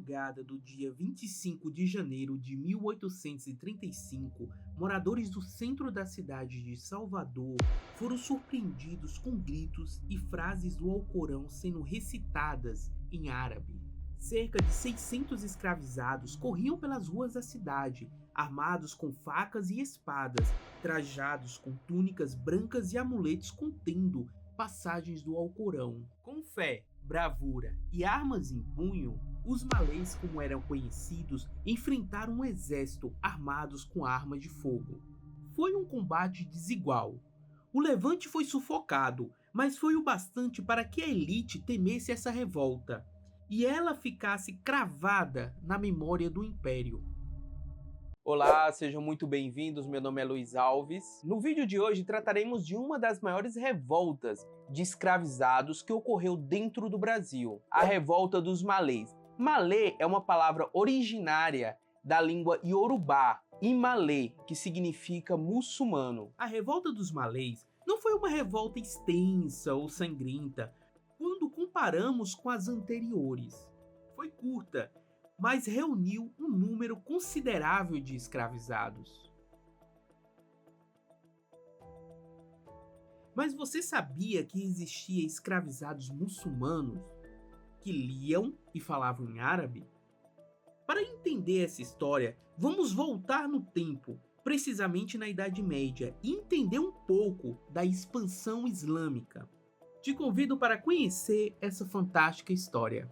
madrugada do dia 25 de janeiro de 1835, moradores do centro da cidade de Salvador foram surpreendidos com gritos e frases do Alcorão sendo recitadas em árabe. Cerca de 600 escravizados corriam pelas ruas da cidade, armados com facas e espadas, trajados com túnicas brancas e amuletos contendo passagens do Alcorão. Com fé, bravura e armas em punho, os malês, como eram conhecidos, enfrentaram um exército armados com armas de fogo. Foi um combate desigual. O levante foi sufocado, mas foi o bastante para que a elite temesse essa revolta, e ela ficasse cravada na memória do Império. Olá, sejam muito bem-vindos, meu nome é Luiz Alves. No vídeo de hoje trataremos de uma das maiores revoltas de escravizados que ocorreu dentro do Brasil, a revolta dos malês. Malê é uma palavra originária da língua iorubá, imalê, que significa muçulmano. A revolta dos malês não foi uma revolta extensa ou sangrenta quando comparamos com as anteriores. Foi curta, mas reuniu um número considerável de escravizados. Mas você sabia que existia escravizados muçulmanos que liam e falavam em árabe? Para entender essa história, vamos voltar no tempo, precisamente na Idade Média, e entender um pouco da expansão islâmica. Te convido para conhecer essa fantástica história.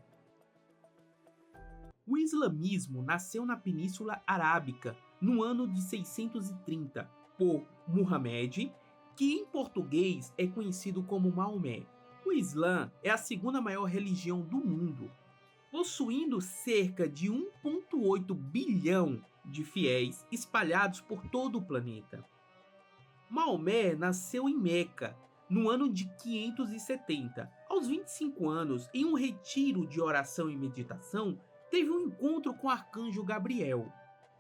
O islamismo nasceu na Península Arábica no ano de 630 por Muhammad, que em português é conhecido como Maomé. O Islã é a segunda maior religião do mundo, possuindo cerca de 1,8 bilhão de fiéis espalhados por todo o planeta. Maomé nasceu em Meca no ano de 570. Aos 25 anos, em um retiro de oração e meditação, teve um encontro com o arcanjo Gabriel.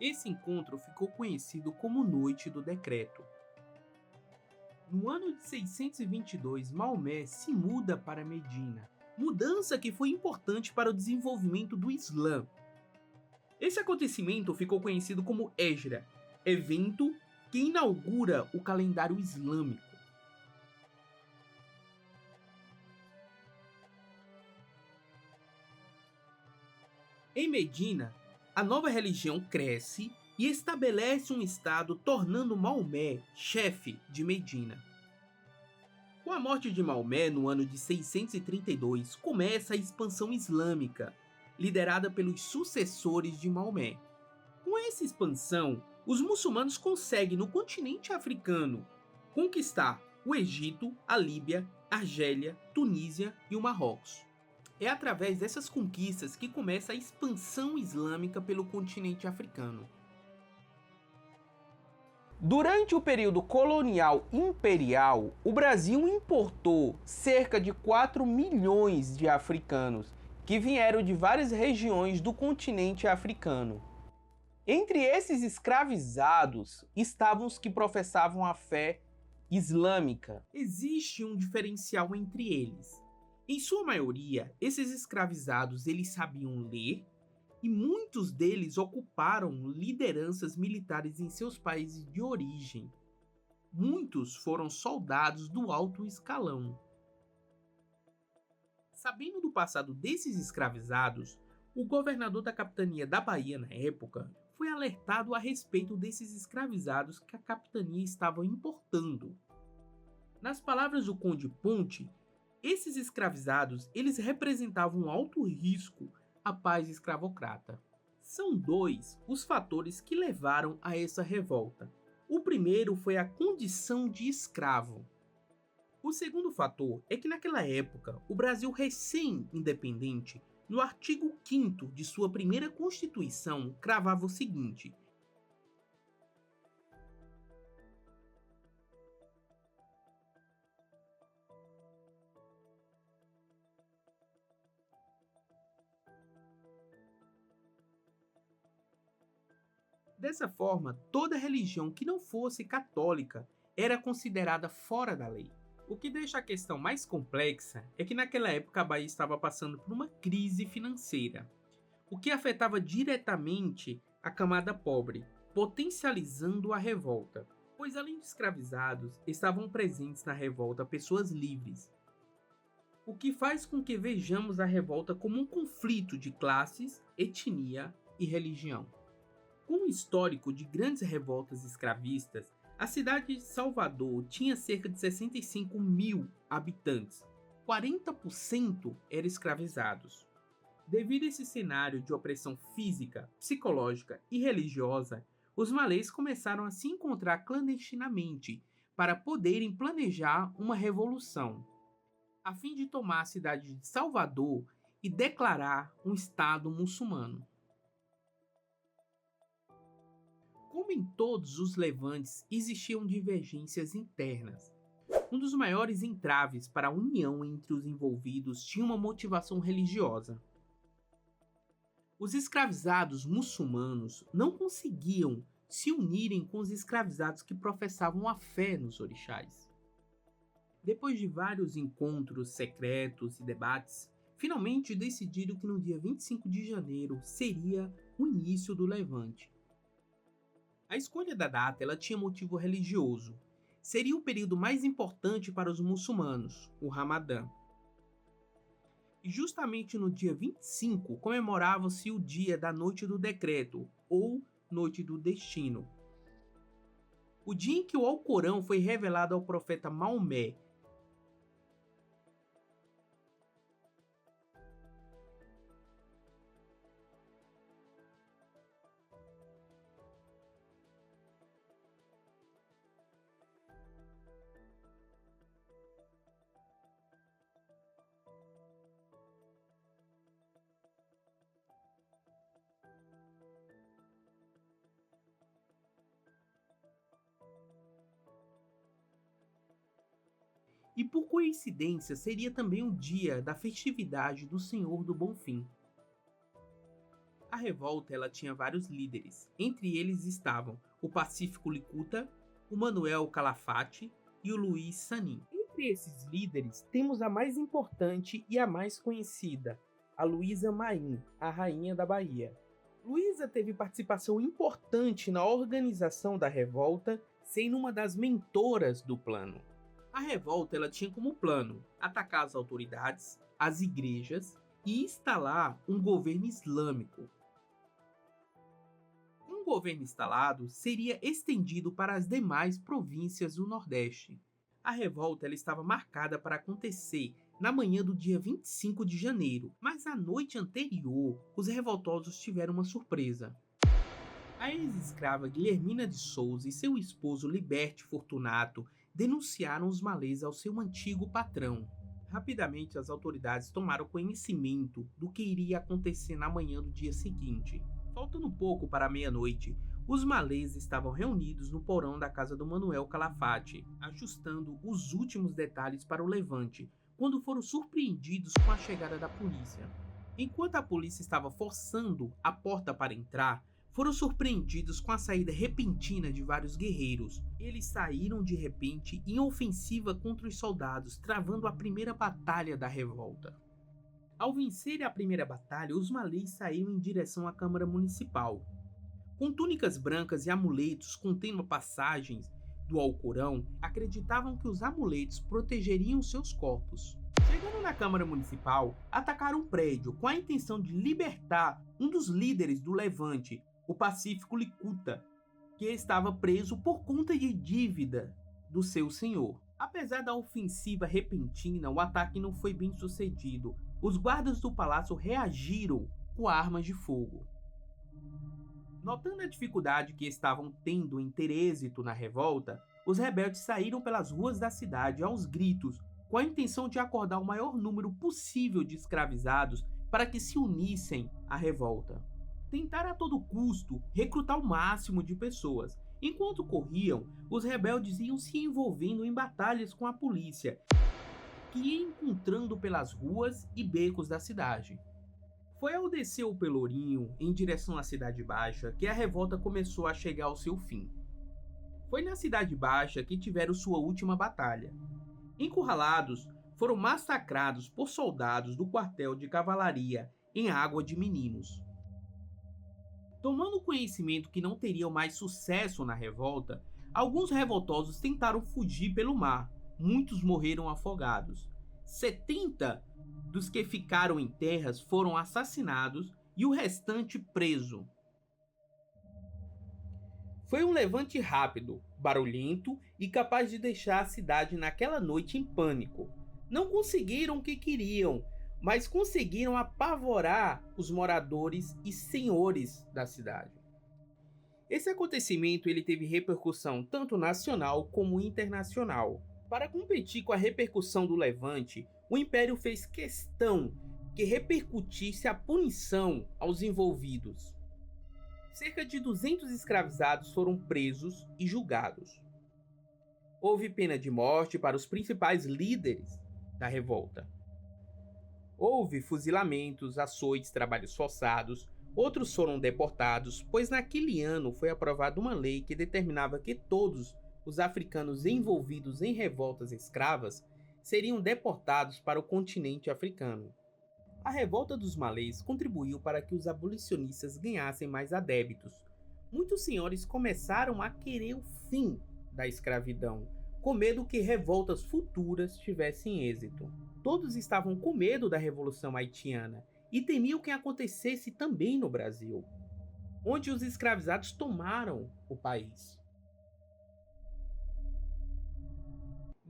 Esse encontro ficou conhecido como Noite do Decreto. No ano de 622, Maomé se muda para Medina, mudança que foi importante para o desenvolvimento do Islã. Esse acontecimento ficou conhecido como Hejra, evento que inaugura o calendário islâmico. Em Medina, a nova religião cresce e estabelece um estado, tornando Maomé chefe de Medina. Com a morte de Maomé no ano de 632, começa a expansão islâmica, liderada pelos sucessores de Maomé. Com essa expansão, os muçulmanos conseguem no continente africano conquistar o Egito, a Líbia, Argélia, Tunísia e o Marrocos. É através dessas conquistas que começa a expansão islâmica pelo continente africano. Durante o período colonial imperial, o Brasil importou cerca de 4 milhões de africanos que vieram de várias regiões do continente africano. Entre esses escravizados estavam os que professavam a fé islâmica. Existe um diferencial entre eles. Em sua maioria, esses escravizados eles sabiam ler e muitos deles ocuparam lideranças militares em seus países de origem. Muitos foram soldados do alto escalão. Sabendo do passado desses escravizados, o governador da capitania da Bahia na época foi alertado a respeito desses escravizados que a capitania estava importando. Nas palavras do Conde Ponte, esses escravizados eles representavam um alto risco à paz escravocrata. São dois os fatores que levaram a essa revolta. O primeiro foi a condição de escravo. O segundo fator é que naquela época, o Brasil recém-independente, no artigo 5º de sua primeira Constituição, cravava o seguinte: dessa forma, toda religião que não fosse católica era considerada fora da lei. O que deixa a questão mais complexa é que naquela época a Bahia estava passando por uma crise financeira. o que afetava diretamente a camada pobre, potencializando a revolta, pois além de escravizados, estavam presentes na revolta pessoas livres, o que faz com que vejamos a revolta como um conflito de classes, etnia e religião. Com um histórico de grandes revoltas escravistas, a cidade de Salvador tinha cerca de 65 mil habitantes, 40% eram escravizados. Devido a esse cenário de opressão física, psicológica e religiosa, os malês começaram a se encontrar clandestinamente para poderem planejar uma revolução, a fim de tomar a cidade de Salvador e declarar um Estado muçulmano. Como em todos os levantes, existiam divergências internas. Um dos maiores entraves para a união entre os envolvidos tinha uma motivação religiosa. Os escravizados muçulmanos não conseguiam se unirem com os escravizados que professavam a fé nos orixás. Depois de vários encontros secretos e debates, finalmente decidiram que no dia 25 de janeiro seria o início do levante. A escolha da data ela tinha motivo religioso. Seria o período mais importante para os muçulmanos, o Ramadã. E justamente no dia 25 comemorava-se o dia da Noite do Decreto, ou Noite do Destino. O dia em que o Alcorão foi revelado ao profeta Maomé. E por coincidência seria também o dia da festividade do Senhor do Bonfim. A revolta ela tinha vários líderes, entre eles estavam o Pacífico Licuta, o Manuel Calafate e o Luiz Sanin. Entre esses líderes temos a mais importante e a mais conhecida, a Luísa Maim, a rainha da Bahia. Luísa teve participação importante na organização da revolta, sendo uma das mentoras do plano. A revolta ela tinha como plano atacar as autoridades, as igrejas e instalar um governo islâmico. Um governo instalado seria estendido para as demais províncias do Nordeste. A revolta ela estava marcada para acontecer na manhã do dia 25 de janeiro, mas na noite anterior, os revoltosos tiveram uma surpresa. A ex-escrava Guilhermina de Souza e seu esposo Liberte Fortunato denunciaram os malês ao seu antigo patrão. Rapidamente, as autoridades tomaram conhecimento do que iria acontecer na manhã do dia seguinte. Faltando pouco para a meia-noite, os malês estavam reunidos no porão da casa do Manuel Calafate, ajustando os últimos detalhes para o levante, quando foram surpreendidos com a chegada da polícia. Enquanto a polícia estava forçando a porta para entrar, foram surpreendidos com a saída repentina de vários guerreiros. Eles saíram de repente em ofensiva contra os soldados, travando a primeira batalha da revolta. Ao vencer a primeira batalha, os malês saíram em direção à Câmara Municipal. Com túnicas brancas e amuletos contendo passagens do Alcorão, acreditavam que os amuletos protegeriam seus corpos. Chegando na Câmara Municipal, atacaram um prédio com a intenção de libertar um dos líderes do levante, o Pacífico Licuta, que estava preso por conta de dívida do seu senhor. Apesar da ofensiva repentina, o ataque não foi bem sucedido. Os guardas do palácio reagiram com armas de fogo. Notando a dificuldade que estavam tendo em ter êxito na revolta, os rebeldes saíram pelas ruas da cidade aos gritos, com a intenção de acordar o maior número possível de escravizados para que se unissem à revolta. Tentaram a todo custo recrutar o máximo de pessoas. Enquanto corriam, os rebeldes iam se envolvendo em batalhas com a polícia, que ia encontrando pelas ruas e becos da cidade. Foi ao descer o Pelourinho em direção à Cidade Baixa que a revolta começou a chegar ao seu fim. Foi na Cidade Baixa que tiveram sua última batalha. Encurralados, foram massacrados por soldados do quartel de cavalaria em Água de Meninos. Tomando conhecimento que não teriam mais sucesso na revolta, alguns revoltosos tentaram fugir pelo mar. Muitos morreram afogados. 70 dos que ficaram em terras foram assassinados e o restante preso. Foi um levante rápido, barulhento e capaz de deixar a cidade naquela noite em pânico. Não conseguiram o que queriam, mas conseguiram apavorar os moradores e senhores da cidade. Esse acontecimento ele teve repercussão tanto nacional como internacional. Para competir com a repercussão do levante, o Império fez questão que repercutisse a punição aos envolvidos. Cerca de 200 escravizados foram presos e julgados. Houve pena de morte para os principais líderes da revolta. Houve fuzilamentos, açoites, trabalhos forçados, outros foram deportados, pois naquele ano foi aprovada uma lei que determinava que todos os africanos envolvidos em revoltas escravas seriam deportados para o continente africano. A revolta dos malês contribuiu para que os abolicionistas ganhassem mais adeptos. Muitos senhores começaram a querer o fim da escravidão, com medo que revoltas futuras tivessem êxito. Todos estavam com medo da Revolução Haitiana e temiam que acontecesse também no Brasil, onde os escravizados tomaram o país.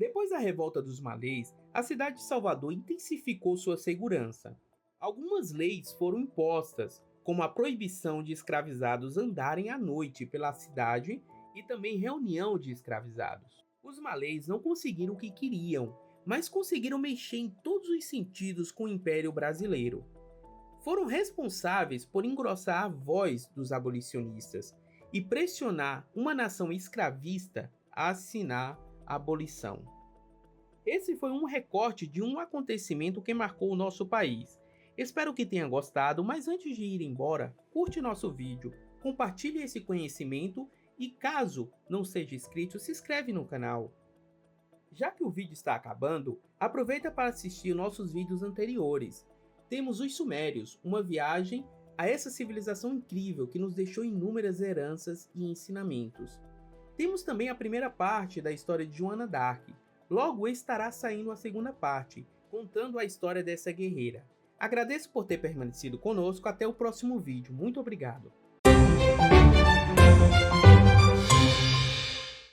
Depois da revolta dos malês, a cidade de Salvador intensificou sua segurança. Algumas leis foram impostas, como a proibição de escravizados andarem à noite pela cidade e também reunião de escravizados. Os malês não conseguiram o que queriam, mas conseguiram mexer em todos os sentidos com o Império Brasileiro. Foram responsáveis por engrossar a voz dos abolicionistas e pressionar uma nação escravista a assinar a abolição. Esse foi um recorte de um acontecimento que marcou o nosso país. Espero que tenha gostado, mas antes de ir embora, curte nosso vídeo, compartilhe esse conhecimento e caso não seja inscrito, se inscreve no canal. Já que o vídeo está acabando, aproveita para assistir nossos vídeos anteriores. Temos os Sumérios, uma viagem a essa civilização incrível que nos deixou inúmeras heranças e ensinamentos. Temos também a primeira parte da história de Joana d'Arc. Logo estará saindo a segunda parte, contando a história dessa guerreira. Agradeço por ter permanecido conosco, até o próximo vídeo. Muito obrigado.